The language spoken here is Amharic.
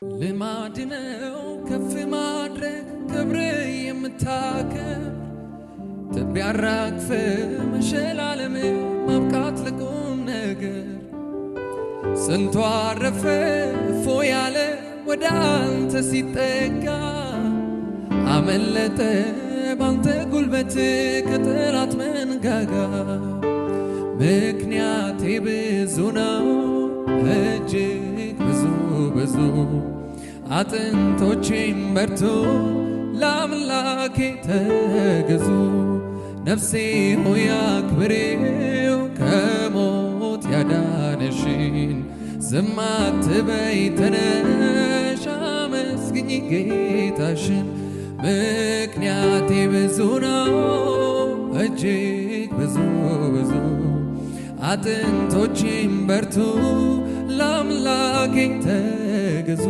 ልማድ ነው ከፍ ማድረግ ክብር የምታከብር ትቢያ አራግፈ መሸላለም ማብቃት ለቁም ነገር ስንቱ አረፈ እፎ ያለ ወደ አንተ ሲጠጋ አመለጠ ባንተ ጉልበት ከጠላት መንጋጋ ምክንያቴ ብዙ ነው እጅግ ብዙ አጥንቶቼም በርቱ ለአምላኬ ተገዙ ነፍሴ ሆይ አክብሬው ከሞት ያዳነሽን ዝም አትበይ ተነሽ አመስግኝ ጌታሽን ምክንያቴ ብዙ ነው እጅግ ብዙ አጥንቶቼም በርቱ ለአምላኬ ተገዙ